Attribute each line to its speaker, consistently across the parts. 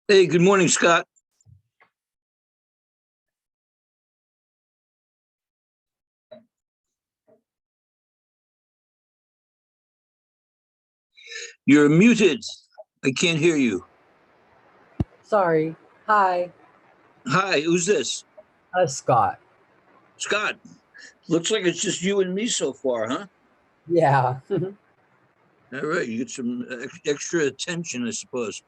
Speaker 1: Hey, good morning, Scott. You're muted. I can't hear you.
Speaker 2: Sorry. Hi.
Speaker 1: Hi, who's this?
Speaker 2: Scott.
Speaker 1: Scott. Looks like it's just you and me so far, huh?
Speaker 2: Yeah.
Speaker 1: All right, you get some extra attention, I suppose.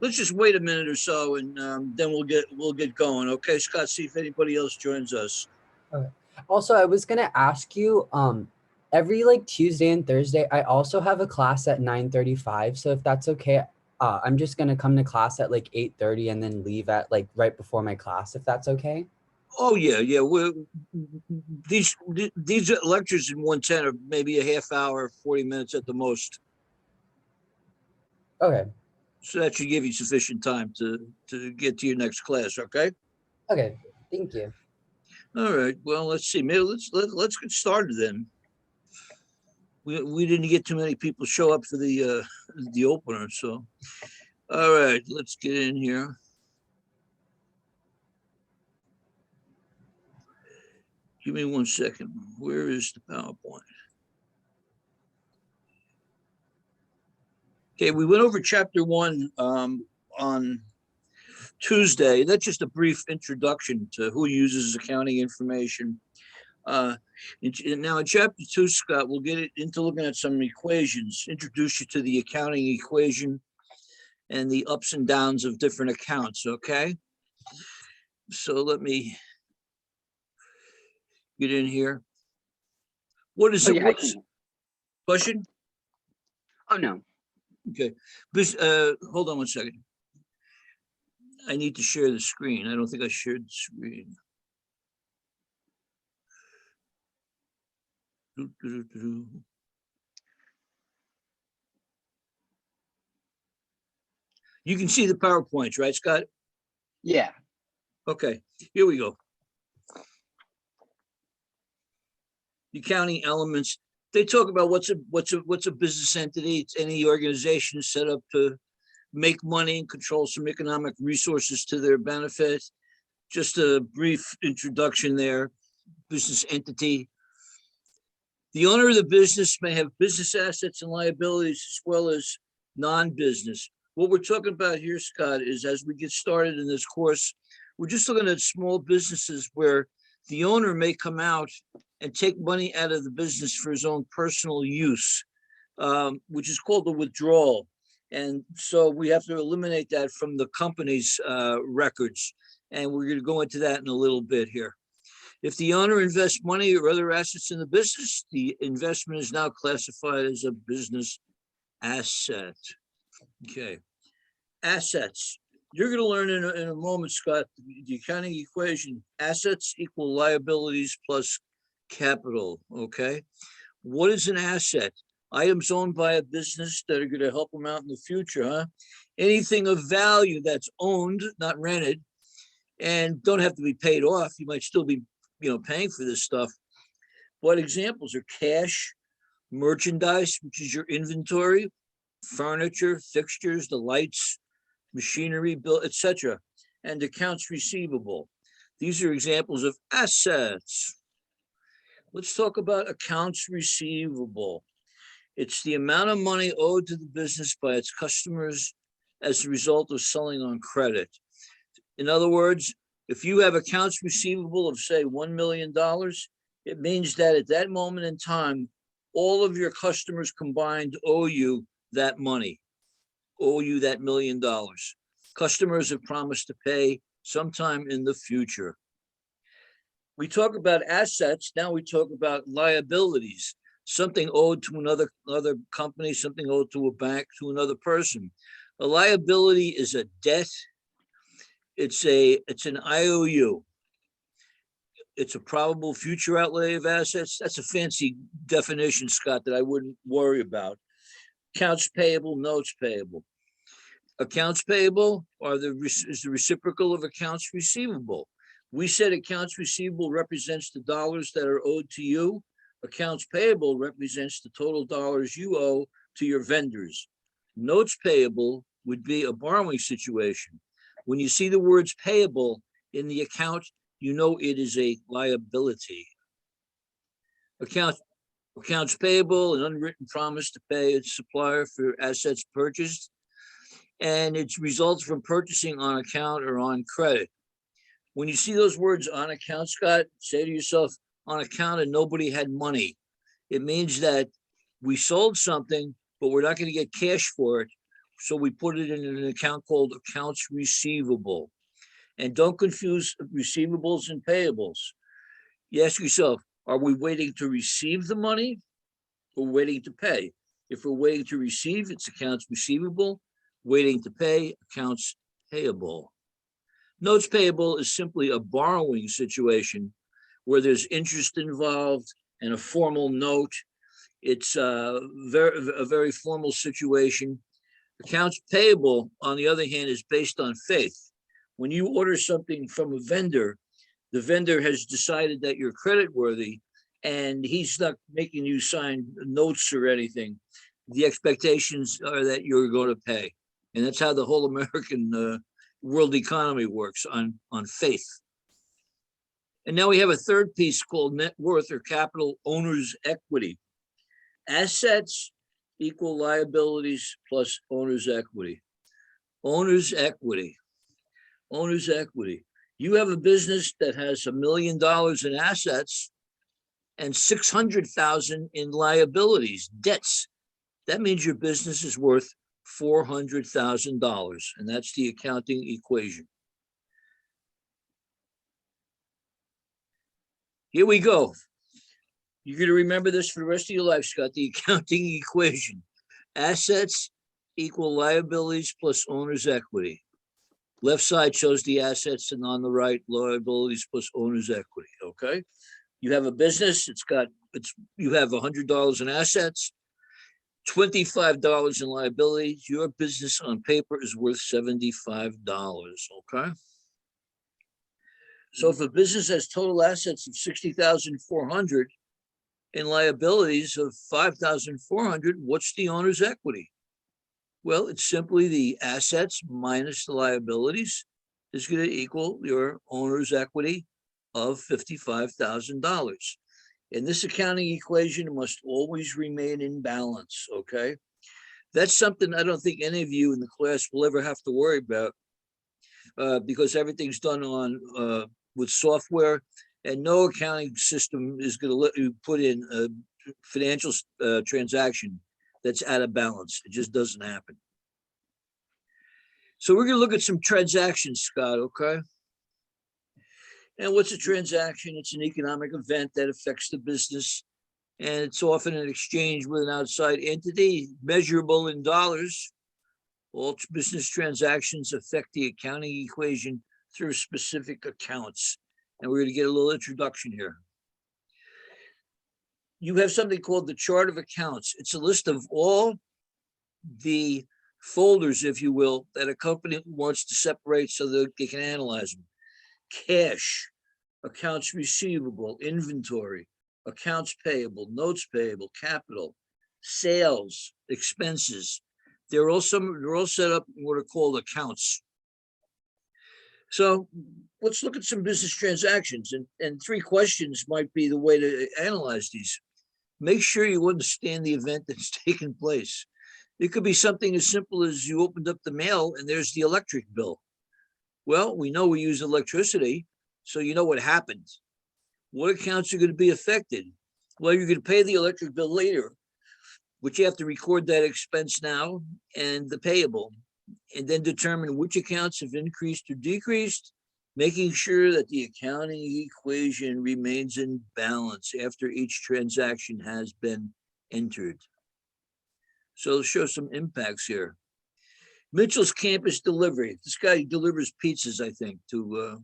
Speaker 1: Let's just wait a minute or so, and then we'll get going. Okay, Scott. See if anybody else joins us.
Speaker 2: Okay. Also, I was gonna ask you, every like Tuesday and Thursday, I also have a class at 9:35. So if that's okay, I'm just gonna come to class at like 8:30 and then leave at like right before my class, if that's okay.
Speaker 1: Oh yeah, yeah. These lectures in 110 are maybe a half hour, 40 minutes at the most.
Speaker 2: Okay.
Speaker 1: So that should give you sufficient time to get to your next class. Okay.
Speaker 2: Okay. Thank you.
Speaker 1: All right. Well, let's see. Maybe let's get started then. We didn't get too many people show up for the opener, so all right, let's get in here. Give me 1 second. Where is the PowerPoint? Okay, we went over chapter 1 on Tuesday. That's just a brief introduction to who uses accounting information. Now in chapter 2, Scott, we'll get into looking at some equations, introduce you to the accounting equation and the ups and downs of different accounts, okay? So let me get in here. What is it? What's question?
Speaker 3: Oh, no.
Speaker 1: Okay. Hold on 1 second. I need to share the screen. I don't think I shared the screen. You can see the PowerPoints, right, Scott?
Speaker 3: Yeah.
Speaker 1: Okay, here we go. The accounting elements. They talk about what's a business entity. It's any organization set up to make money and control some economic resources to their benefit. Just a brief introduction there. Business entity. The owner of the business may have business assets and liabilities as well as non-business. What we're talking about here, Scott, is as we get started in this course, we're just looking at small businesses where the owner may come out and take money out of the business for his own personal use, which is called a withdrawal. And so we have to eliminate that from the company's records. And we're going to go into that in a little bit here. If the owner invests money or other assets in the business, the investment is now classified as a business asset. Okay. Assets. You're going to learn in a moment, Scott, the accounting equation. Assets equal liabilities plus capital. Okay. What is an asset? Items owned by a business that are going to help them out in the future, huh? Anything of value that's owned, not rented, and don't have to be paid off. You might still be, paying for this stuff. What examples are cash, merchandise, which is your inventory, furniture, fixtures, the lights, machinery, bill, etc., and accounts receivable. These are examples of assets. Let's talk about accounts receivable. It's the amount of money owed to the business by its customers as a result of selling on credit. In other words, if you have accounts receivable of, say, $1 million, it means that at that moment in time, all of your customers combined owe you that money, owe you that $1 million. Customers have promised to pay sometime in the future. We talk about assets, now we talk about liabilities, something owed to another company, something owed to a bank, to another person. A liability is a debt. It's an IOU. It's a probable future outlay of assets. That's a fancy definition, Scott, that I wouldn't worry about. Accounts payable, notes payable. Accounts payable is the reciprocal of accounts receivable. We said accounts receivable represents the dollars that are owed to you. Accounts payable represents the total dollars you owe to your vendors. Notes payable would be a borrowing situation. When you see the words payable in the account, you know it is a liability. Accounts payable, an unwritten promise to pay its supplier for assets purchased, and it results from purchasing on account or on credit. When you see those words on account, Scott, say to yourself, on account and nobody had money. It means that we sold something, but we're not going to get cash for it. So we put it in an account called accounts receivable. And don't confuse receivables and payables. You ask yourself, are we waiting to receive the money or waiting to pay? If we're waiting to receive, it's accounts receivable. Waiting to pay, accounts payable. Notes payable is simply a borrowing situation where there's interest involved and a formal note. It's a very formal situation. Accounts payable, on the other hand, is based on faith. When you order something from a vendor, the vendor has decided that you're creditworthy and he's not making you sign notes or anything. The expectations are that you're going to pay. And that's how the whole American world economy works, on faith. And now we have a third piece called net worth or capital owner's equity. Assets equal liabilities plus owner's equity. Owner's equity. Owner's equity. You have a business that has $1 million in assets and 600,000 in liabilities, debts. That means your business is worth $400,000, and that's the accounting equation. Here we go. You're going to remember this for the rest of your life, Scott, the accounting equation. Assets equal liabilities plus owner's equity. Left side shows the assets, and on the right, liabilities plus owner's equity, okay? You have a business, you have $100 in assets, $25 in liabilities. Your business on paper is worth $75, okay? So if a business has total assets of $60,400 and liabilities of $5,400, what's the owner's equity? Well, it's simply the assets minus the liabilities is going to equal your owner's equity of $55,000. And this accounting equation must always remain in balance, okay? That's something I don't think any of you in the class will ever have to worry about because everything's done on with software, and no accounting system is going to let you put in a financial transaction that's out of balance. It just doesn't happen. So we're going to look at some transactions, Scott, okay? And what's a transaction? It's an economic event that affects the business, and it's often an exchange with an outside entity, measurable in dollars. All business transactions affect the accounting equation through specific accounts. And we're going to get a little introduction here. You have something called the chart of accounts. It's a list of all the folders, if you will, that a company wants to separate so that they can analyze them. Cash, accounts receivable, inventory, accounts payable, notes payable, capital, sales, expenses. They're all set up in what are called accounts. So let's look at some business transactions, and 3 questions might be the way to analyze these. Make sure you understand the event that's taken place. It could be something as simple as you opened up the mail and there's the electric bill. Well, we know we use electricity, so you know what happened. What accounts are going to be affected? Well, you're going to pay the electric bill later, but you have to record that expense now and the payable, and then determine which accounts have increased or decreased, making sure that the accounting equation remains in balance after each transaction has been entered. So let's show some impacts here. Mitchell's Campus Delivery. This guy delivers pizzas, I think, to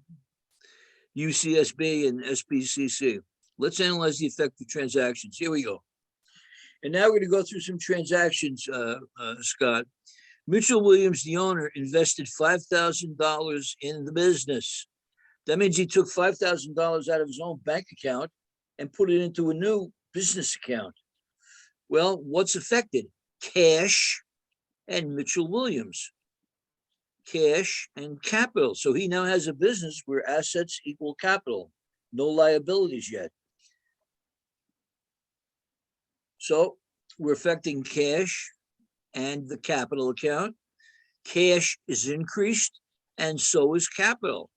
Speaker 1: UCSB and SPCC. Let's analyze the effect of transactions. Here we go. And now we're going to go through some transactions, Scott. Mitchell Williams, the owner, invested $5,000 in the business. That means he took $5,000 out of his own bank account and put it into a new business account. Well, what's affected? cash and Mitchell Williams. Cash and capital. So he now has a business where assets equal capital, no liabilities yet. So we're affecting cash and the capital account. Cash is increased and so is capital.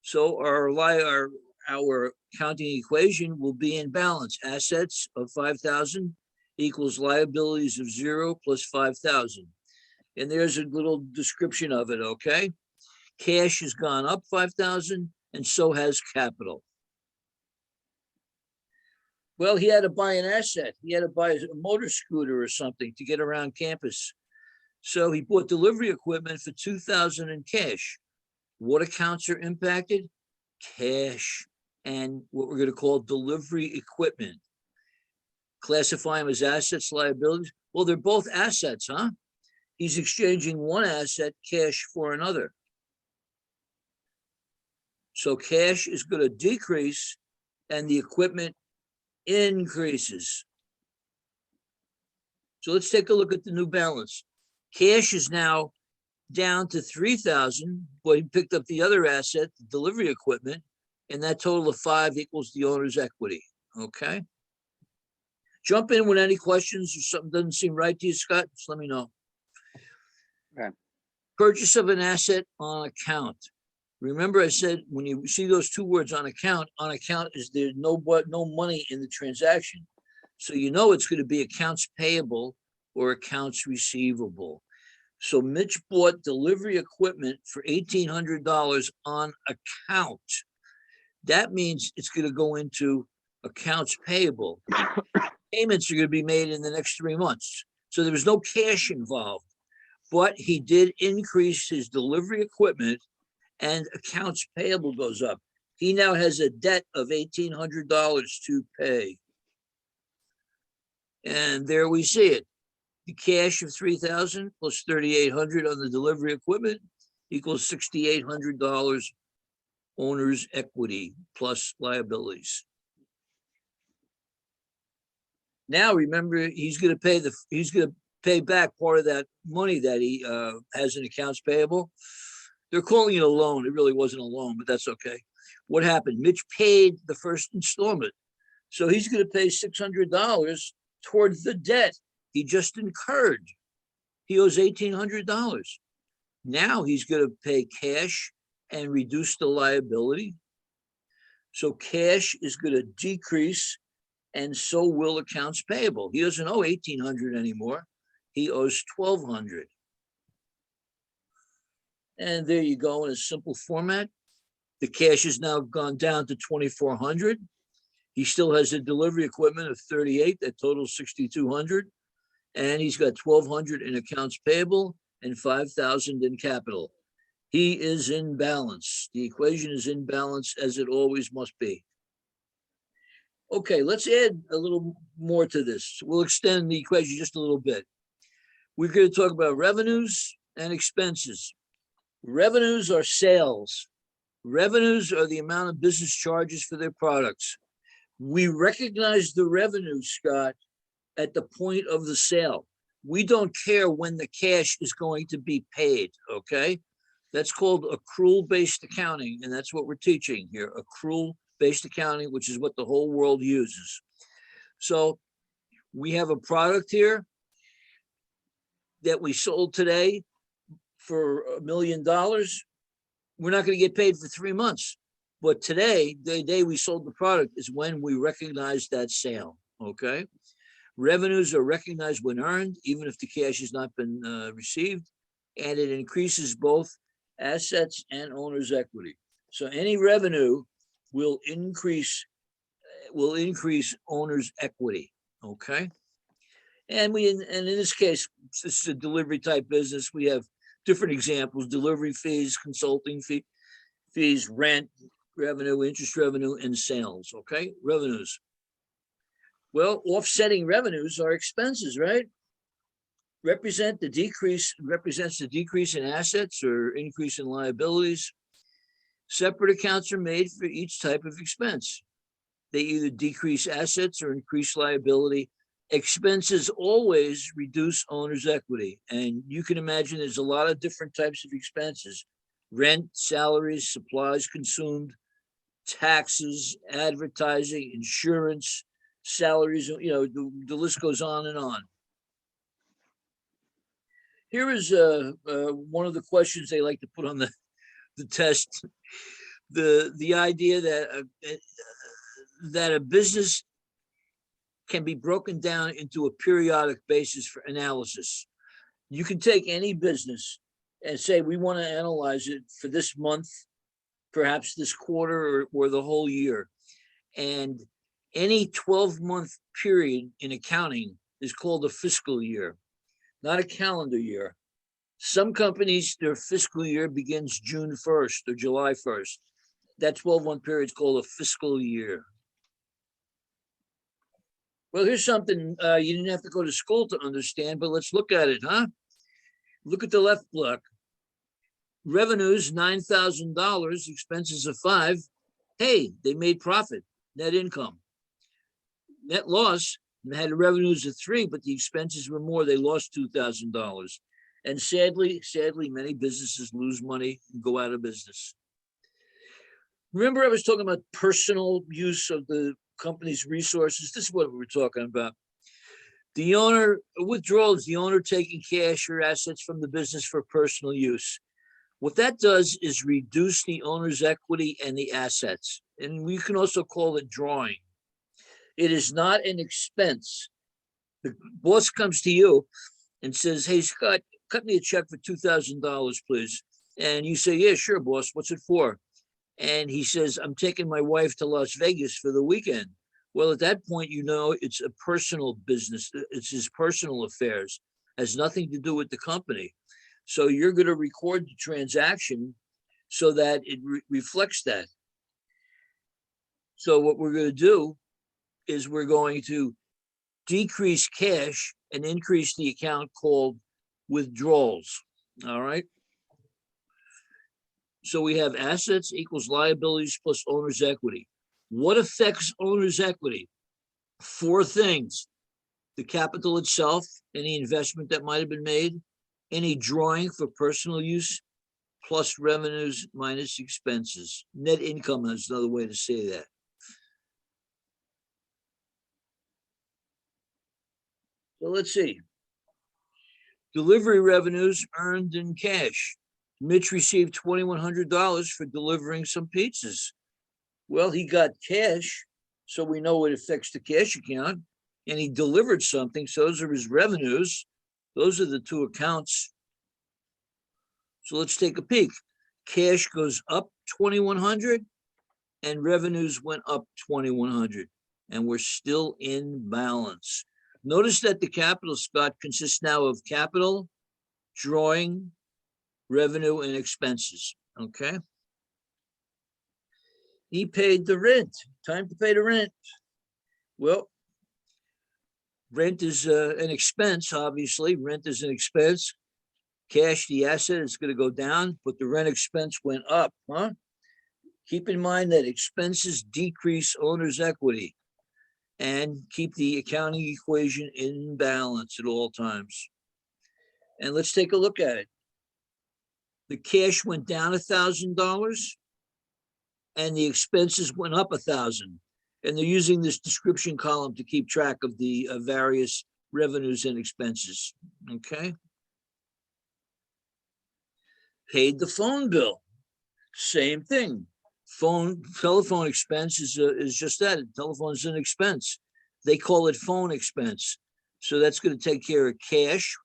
Speaker 1: So our accounting equation will be in balance. Assets of 5,000 equals liabilities of 0 plus 5,000. And there's a little description of it, okay? Cash has gone up 5,000 and so has capital. Well, he had to buy an asset. He had to buy a motor scooter or something to get around campus. So he bought delivery equipment for 2,000 in cash. What accounts are impacted? Cash and what we're going to call delivery equipment. Classify them as assets, liabilities. Well, they're both assets, huh? He's exchanging one asset, cash, for another. So cash is going to decrease and the equipment increases. So let's take a look at the new balance. Cash is now down to 3,000, but he picked up the other asset, the delivery equipment, and that total of 5 equals the owner's equity, okay? Jump in with any questions or something doesn't seem right to you, Scott, just let me know.
Speaker 3: Okay.
Speaker 1: Purchase of an asset on account. Remember I said, when you see those two words on account is there no money in the transaction. So you know it's going to be accounts payable or accounts receivable. So Mitch bought delivery equipment for $1,800 on account. That means it's going to go into accounts payable. Payments are going to be made in the next 3 months. So there was no cash involved, but he did increase his delivery equipment and accounts payable goes up. He now has a debt of $1,800 to pay. And there we see it. The cash of 3,000 plus 3,800 on the delivery equipment equals $6,800 owner's equity plus liabilities. Now remember, he's going to pay back part of that money that he has in accounts payable. They're calling it a loan. It really wasn't a loan, but that's okay. What happened? Mitch paid the first installment. So he's going to pay $600 towards the debt he just incurred. He owes $1,800. Now he's going to pay cash and reduce the liability. So cash is going to decrease and so will accounts payable. He doesn't owe $1,800 anymore. He owes $1,200. And there you go in a simple format. The cash has now gone down to $2,400. He still has the delivery equipment of 38, that totals 6,200. And he's got 1,200 in accounts payable and 5,000 in capital. He is in balance. The equation is in balance as it always must be. Okay, let's add a little more to this. We'll extend the equation just a little bit. We're going to talk about revenues and expenses. Revenues are sales. Revenues are the amount of business charges for their products. We recognize the revenue, Scott, at the point of the sale. We don't care when the cash is going to be paid, okay? That's called accrual-based accounting, and that's what we're teaching here, accrual-based accounting, which is what the whole world uses. So we have a product here that we sold today for $1 million. We're not going to get paid for 3 months. But today, the day we sold the product is when we recognize that sale, okay? Revenues are recognized when earned, even if the cash has not been received, and it increases both assets and owner's equity. So any revenue will increase owner's equity, okay? And in this case, this is a delivery type business. We have different examples: delivery fees, consulting fees, rent revenue, interest revenue, and sales. Okay, revenues. Well, offsetting revenues are expenses, right? Represents the decrease in assets or increase in liabilities. Separate accounts are made for each type of expense. They either decrease assets or increase liability Expenses always reduce owner's equity. And you can imagine there's a lot of different types of expenses: rent, salaries, supplies consumed, taxes, advertising, insurance, salaries, the list goes on and on. Here is one of the questions they like to put on the test. The idea that a business can be broken down into a periodic basis for analysis. You can take any business and say, we want to analyze it for this month, perhaps this quarter, or the whole year. And any 12-month period in accounting is called a fiscal year, not a calendar year. Some companies, their fiscal year begins June 1st or July 1st. That 12-month period is called a fiscal year. Well, here's something you didn't have to go to school to understand, but let's look at it, huh? Look at the left block. Revenues, $9,000, expenses of $5,000. Hey, they made profit, net income. Net loss, had revenues of $3,000, but the expenses were more. They lost $2,000. And sadly, many businesses lose money and go out of business. Remember, I was talking about personal use of the company's resources. This is what we were talking about. The owner withdrawals, the owner taking cash or assets from the business for personal use. What that does is reduce the owner's equity and the assets. And we can also call it drawing. It is not an expense. The boss comes to you and says, hey, Scott, cut me a check for $2,000, please. And you say, yeah, sure, boss. What's it for? And he says, I'm taking my wife to Las Vegas for the weekend. Well, at that point, it's a personal business. It's his personal affairs. It has nothing to do with the company. So you're going to record the transaction so that it reflects that. So what we're going to do is we're going to decrease cash and increase the account called withdrawals. All right. So we have assets equals liabilities plus owner's equity. What affects owner's equity? 4 things: the capital itself, any investment that might have been made, any drawing for personal use, plus revenues minus expenses. Net income is another way to say that. So let's see. Delivery revenues earned in cash. Mitch received $2,100 for delivering some pizzas. Well, he got cash, so we know it affects the cash account, and he delivered something, so those are his revenues. Those are the 2 accounts. So let's take a peek. Cash goes up $2,100, and revenues went up $2,100, and we're still in balance. Notice that the capital, Scott, consists now of capital, drawing, revenue, and expenses. Okay. He paid the rent. Time to pay the rent. Well, rent is an expense, obviously. Rent is an expense. Cash, the asset, is going to go down, but the rent expense went up, huh? Keep in mind that expenses decrease owner's equity and keep the accounting equation in balance at all times. And let's take a look at it. The cash went down $1,000 and the expenses went up $1,000. And they're using this description column to keep track of the various revenues and expenses. Okay. Paid the phone bill. Same thing. Telephone expense is just that. Telephone is an expense. They call it phone expense. So that's going to take care of cash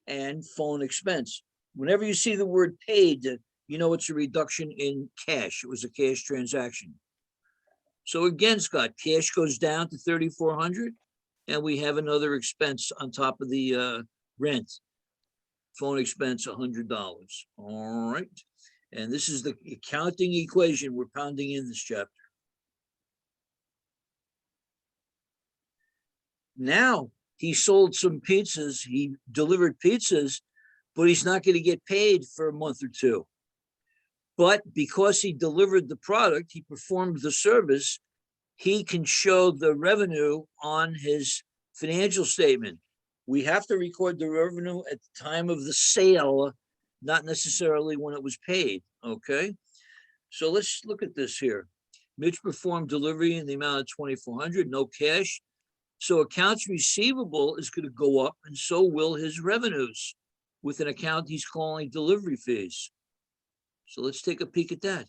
Speaker 1: and phone expense. Whenever you see the word paid, you know it's a reduction in cash. It was a cash transaction. So again, Scott, cash goes down to $3,400, and we have another expense on top of the rent. Phone expense, $100. All right. And this is the accounting equation we're pounding in this chapter. Now he sold some pizzas. He delivered pizzas, but he's not going to get paid for a month or 2. But because he delivered the product, he performed the service, he can show the revenue on his Financial statement. We have to record the revenue at the time of the sale, not necessarily when it was paid, okay? So let's look at this here. Mitch performed delivery in the amount of 2,400, no cash. So accounts receivable is gonna go up, and so will his revenues with an account he's calling delivery fees. So let's take a peek at that.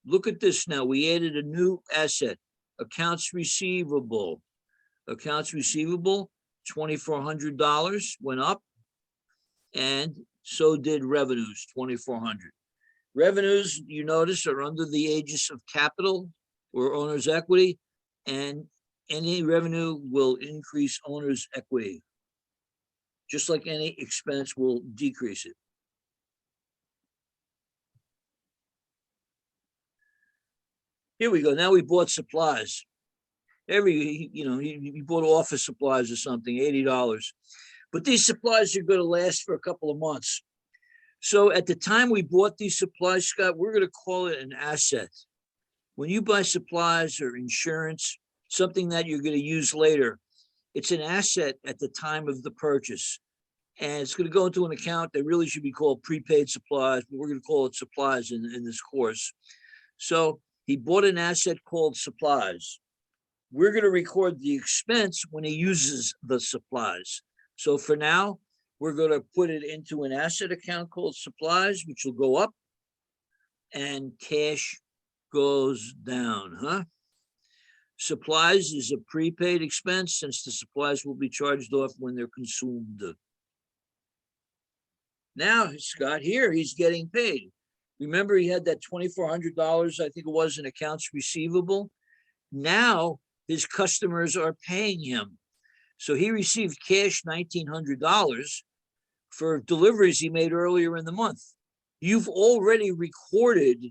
Speaker 1: Look at this now. We added a new asset, accounts receivable. Accounts receivable, $2,400 went up, and so did revenues, 2,400. Revenues, you notice, are under the aegis of capital or owner's equity, and any revenue will increase owner's equity, just like any expense will decrease it. Here we go. Now we bought supplies. He bought office supplies or something, $80. But these supplies are going to last for a couple of months. So at the time we bought these supplies, Scott, we're going to call it an asset. When you buy supplies or insurance, something that you're going to use later, it's an asset at the time of the purchase. And it's going to go into an account that really should be called prepaid supplies, but we're going to call it supplies in this course. So he bought an asset called supplies. We're going to record the expense when he uses the supplies. So for now, we're going to put it into an asset account called supplies, which will go up, and cash goes down, huh? Supplies is a prepaid expense since the supplies will be charged off when they're consumed. Now, Scott, here he's getting paid. Remember, he had that $2,400, I think it was, in accounts receivable. Now his customers are paying him. So he received cash, $1,900 for deliveries he made earlier in the month. You've already recorded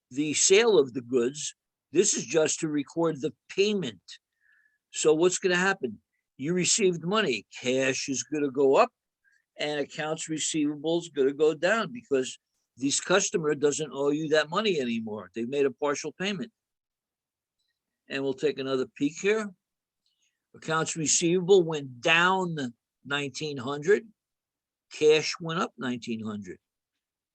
Speaker 1: the sale of the goods. This is just to record the payment. So what's going to happen? You received money. Cash is going to go up, and accounts receivable is going to go down because this customer doesn't owe you that money anymore. They've made a partial payment. And we'll take another peek here. Accounts receivable went down 1,900. Cash went up 1,900.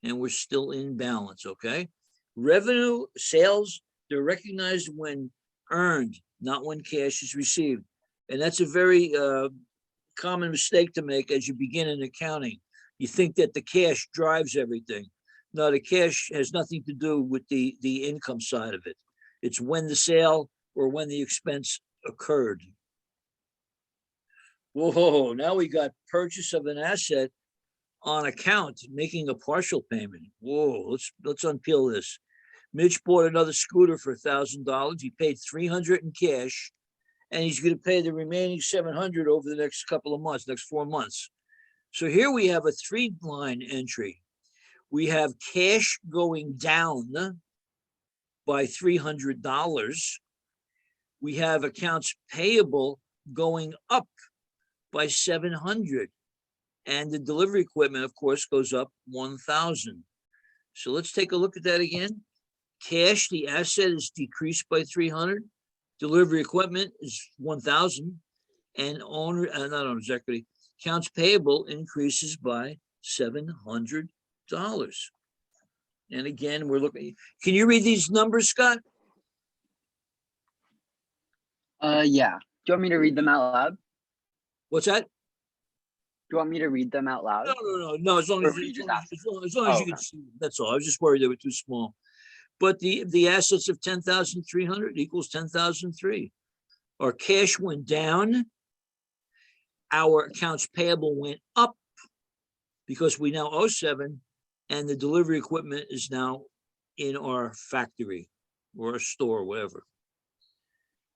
Speaker 1: And we're still in balance, okay? Revenue, sales, they're recognized when earned, not when cash is received. And that's a very common mistake to make as you begin in accounting. You think that the cash drives everything. No, the cash has nothing to do with the income side of it. It's when the sale or when the expense occurred. Whoa, now we got purchase of an asset on account, making a partial payment. Whoa, let's unpeel this. Mitch bought another scooter for $1,000. He paid $300 in cash, and he's going to pay the remaining $700 over the next couple of months, next 4 months. So here we have a 3-line entry. We have cash going down by $300. We have accounts payable going up by $700. And the delivery equipment, of course, goes up $1,000. So let's take a look at that again. Cash, the asset, is decreased by $300. Delivery equipment is $1,000. And not owner's equity, accounts payable increases by $700. And again, we're looking, can you read these numbers, Scott?
Speaker 3: Yeah. Do you want me to read them out loud?
Speaker 1: What's that?
Speaker 3: Do you want me to read them out loud?
Speaker 1: No, as long
Speaker 3: Or
Speaker 1: as
Speaker 3: were you
Speaker 1: you
Speaker 3: just
Speaker 1: can
Speaker 3: okay.
Speaker 1: see them, that's all. I was just worried they were too small. But the assets of 10,300 equals 10,003. Our cash went down. Our accounts payable went up because we now owe 7, and the delivery equipment is now in our factory or our store, whatever.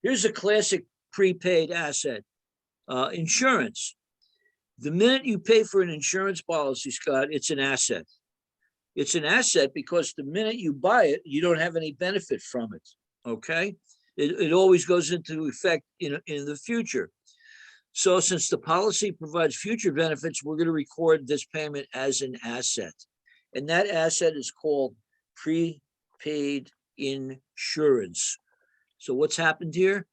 Speaker 1: Here's a classic prepaid asset, insurance. The minute you pay for an insurance policy, Scott, it's an asset. It's an asset because the minute you buy it, you don't have any benefit from it, okay? It always goes into effect in the future. So since the policy provides future benefits, we're going to record this payment as an asset. And that asset is called prepaid insurance. So what's happened here?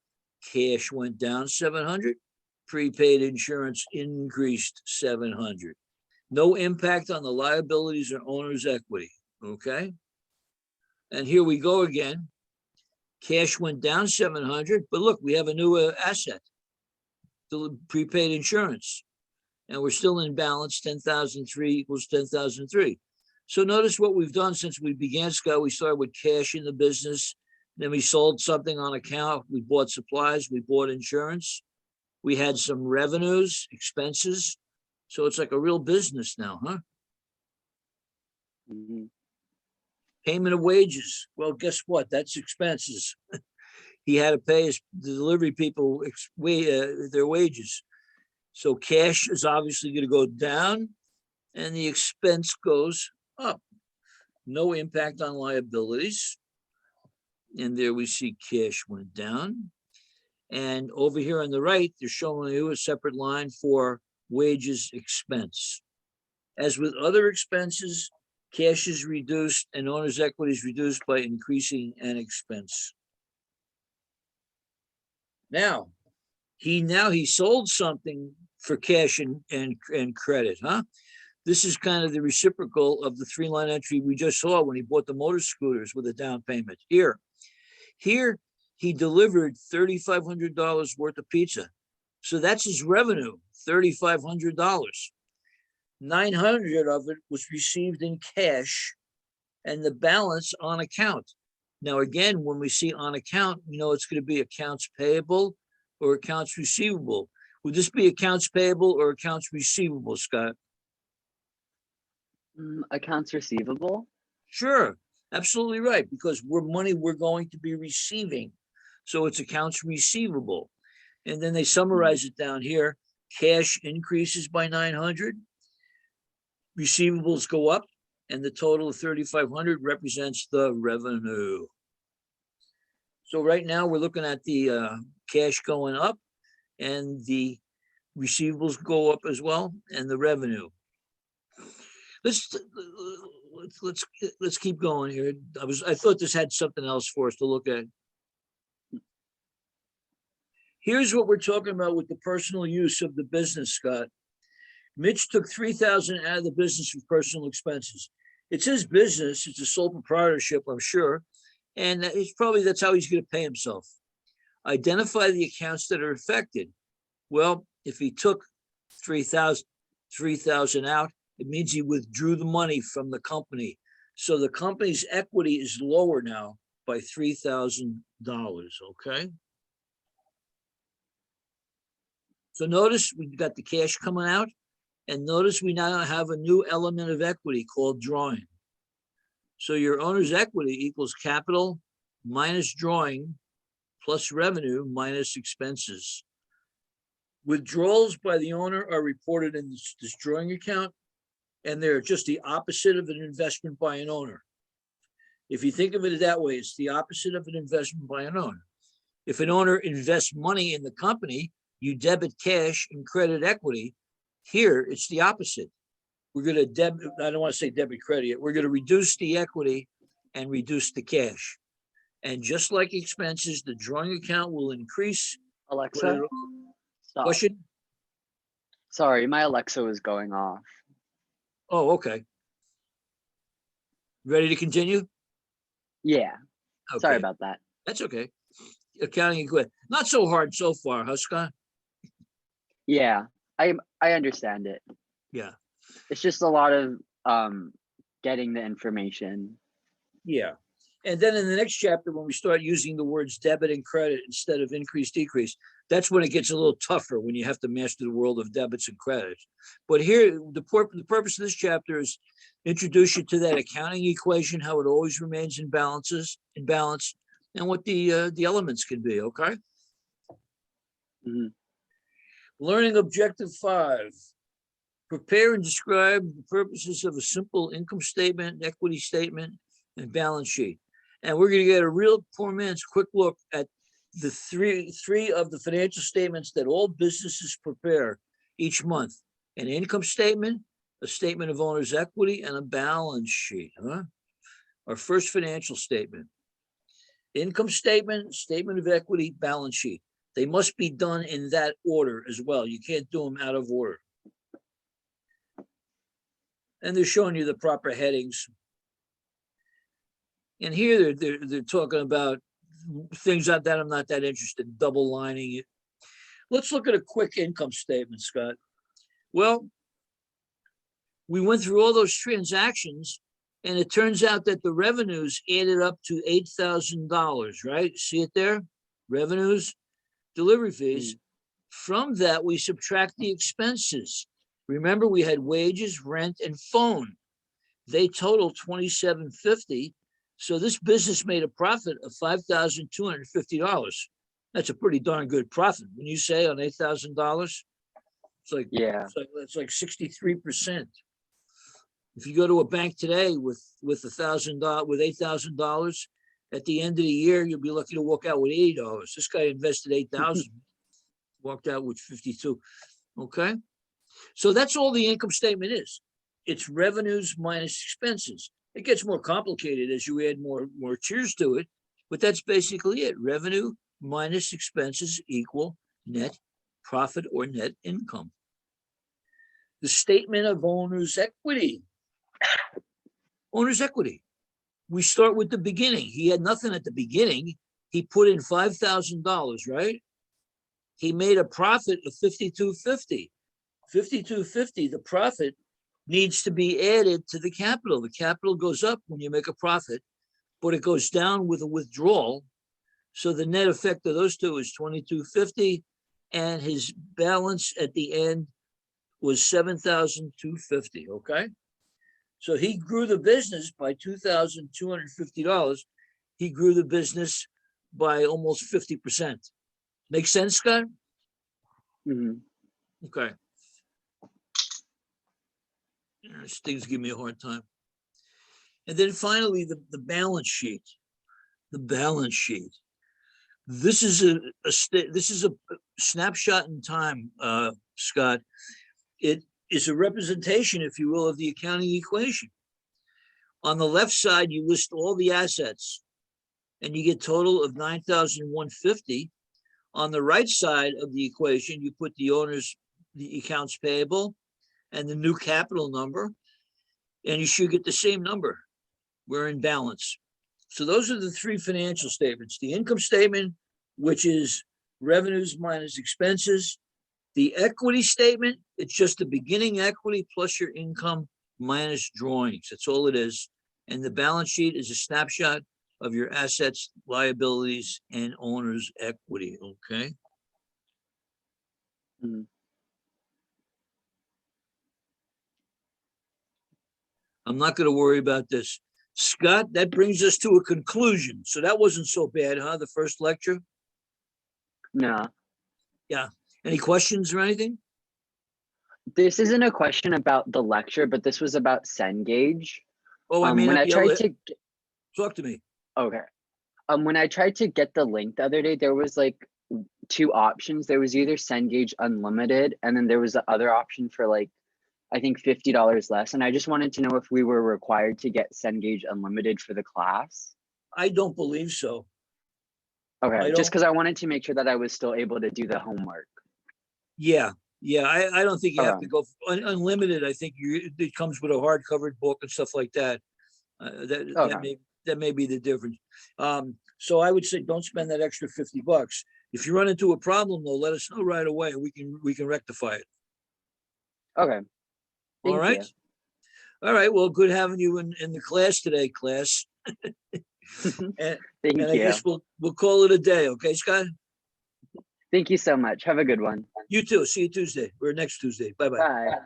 Speaker 1: Cash went down 700. Prepaid insurance increased 700. No impact on the liabilities or owner's equity, okay? And here we go again. Cash went down 700, but look, we have a new asset, the prepaid insurance. And we're still in balance, 10,003 equals 10,003. So notice what we've done since we began, Scott. We started with cash in the business. Then we sold something on account. We bought supplies. We bought insurance. We had some revenues, expenses. So it's like a real business now, huh?
Speaker 3: Mhm.
Speaker 1: Payment of wages. Well, guess what? That's expenses. He had to pay the delivery people their wages. So cash is obviously going to go down and the expense goes up. No impact on liabilities. And there we see cash went down. And over here on the right, they're showing you a separate line for wages expense. As with other expenses, cash is reduced and owner's equity is reduced by increasing an expense. Now he sold something for cash and credit, huh? This is kind of the reciprocal of the 3-line entry we just saw when he bought the motor scooters with a down payment. Here he delivered $3,500 worth of pizza. So that's his revenue, $3,500. 900 of it was received in cash and the balance on account. Now, again, when we see on account, we know it's going to be accounts payable or accounts receivable. Would this be accounts payable or accounts receivable, Scott?
Speaker 3: Accounts receivable?
Speaker 1: Sure, absolutely right, because we're going to be receiving. So it's accounts receivable. And then they summarize it down here. Cash increases by 900. Receivables go up, and the total of 3,500 represents the revenue. So right now we're looking at the cash going up and the receivables go up as well, and the revenue. Let's keep going here. I thought this had something else for us to look at. Here's what we're talking about with the personal use of the business, Scott. Mitch took 3,000 out of the business for personal expenses. It's his business. It's a sole proprietorship, I'm sure. And that's how he's going to pay himself. Identify the accounts that are affected. Well, if he took 3,000 out, it means he withdrew the money from the company. So the company's equity is lower now by $3,000, okay? So notice we've got the cash coming out, and notice we now have a new element of equity called drawing. So your owner's equity equals capital minus drawing plus revenue minus expenses. Withdrawals by the owner are reported in this drawing account, and they're just the opposite of an investment by an owner. If you think of it that way, it's the opposite of an investment by an owner. If an owner invests money in the company, you debit cash and credit equity. Here, it's the opposite. We're going to debit, I don't want to say debit credit, we're going to reduce the equity and reduce the cash. And just like expenses, the drawing account will increase.
Speaker 3: Alexa, stop.
Speaker 1: Question?
Speaker 3: Sorry, my Alexa was going off.
Speaker 1: Oh, okay. Ready to continue?
Speaker 3: Yeah,
Speaker 1: Okay.
Speaker 3: sorry about that.
Speaker 1: That's okay. Accounting and credit. Not so hard so far, huh, Scott?
Speaker 3: Yeah, I understand it.
Speaker 1: Yeah.
Speaker 3: It's just a lot of getting the information.
Speaker 1: Yeah. And then in the next chapter, when we start using the words debit and credit instead of increase, decrease, that's when it gets a little tougher, when you have to master the world of debits and credits. But here, the purpose of this chapter is introduce you to that accounting equation, how it always remains in balance, and what the elements can be, okay?
Speaker 3: Mhm.
Speaker 1: Learning objective 5. Prepare and describe the purposes of a simple income statement, equity statement, and balance sheet. And we're going to get a real poor man's quick look at the three of the financial statements that all businesses prepare each month: an income statement, a statement of owner's equity, and a balance sheet. Huh? Our first financial statement: income statement, statement of equity, balance sheet. They must be done in that order as well. You can't do them out of order. And they're showing you the proper headings. And here they're talking about things that I'm not that interested in, double lining it. Let's look at a quick income statement, Scott. Well, we went through all those transactions, and it turns out that the revenues added up to $8,000, right? See it there? Revenues, delivery fees. From that, we subtract the expenses. Remember, we had wages, rent, and phone. They total $2,750. So this business made a profit of $5,250. That's a pretty darn good profit. When you say on $8,000, it's like,
Speaker 3: Yeah.
Speaker 1: it's like 63%. If you go to a bank today with $1,000, with $8,000, at the end of the year, you'll be lucky to walk out with $80. This guy invested $8,000, walked out with 52. Okay. So that's all the income statement is. It's revenues minus expenses. It gets more complicated as you add more tiers to it, but that's basically it. Revenue minus expenses equal net profit or net income. The statement of owner's equity. Owner's equity. We start with the beginning. He had nothing at the beginning. He put in $5,000, right? He made a profit of $5,250. $5,250, the profit needs to be added to the capital. The capital goes up when you make a profit, but it goes down with a withdrawal. So the net effect of those two is $2,250, and his balance at the end was $7,250. Okay. So he grew the business by $2,250. He grew the business by almost 50%. Make sense, Scott?
Speaker 3: Mm-hmm.
Speaker 1: Okay. These things give me a hard time. And then finally, the balance sheet. The balance sheet. This is a snapshot in time, Scott. It is a representation, if you will, of the accounting equation. On the left side, you list all the assets, and you get total of $9,150. On the right side of the equation, you put the accounts payable, and the new capital number, and you should get the same number. We're in balance. So those are the three financial statements. The income statement, which is revenues minus expenses. The equity statement, it's just the beginning equity plus your income minus drawings. That's all it is. And the balance sheet is a snapshot of your assets, liabilities, and owner's equity, okay?
Speaker 3: Mm-hmm.
Speaker 1: I'm not going to worry about this. Scott, that brings us to a conclusion. So that wasn't so bad, huh? The first lecture?
Speaker 3: No,
Speaker 1: Yeah. Any questions or anything?
Speaker 3: this isn't a question about the lecture, but this was about Cengage.
Speaker 1: Oh, I mean,
Speaker 3: When I tried to
Speaker 1: talk to me.
Speaker 3: okay, when I tried to get the link the other day, there was like two options. There was either Cengage Unlimited, and then there was the other option for like, I think $50 less. And I just wanted to know if we were required to get Cengage Unlimited for the class.
Speaker 1: I don't believe so.
Speaker 3: Okay, just
Speaker 1: don't-
Speaker 3: because I wanted to make sure that I was still able to do the homework.
Speaker 1: Yeah. I don't think you have
Speaker 3: Okay.
Speaker 1: to go unlimited. I think it comes with a hard-covered book and stuff like that.
Speaker 3: Okay.
Speaker 1: That may be the difference. So I would say don't spend that extra $50. If you run into a problem, though, let us know right away. We can rectify it.
Speaker 3: Okay.
Speaker 1: All
Speaker 3: Thank
Speaker 1: right.
Speaker 3: you.
Speaker 1: All right. Well, good having you in the class today, class. And
Speaker 3: Thank
Speaker 1: I
Speaker 3: you.
Speaker 1: guess we'll call it a day. Okay, Scott?
Speaker 3: Thank you so much. Have a good one.
Speaker 1: You too. See you Tuesday or next Tuesday. Bye-bye.
Speaker 3: Bye.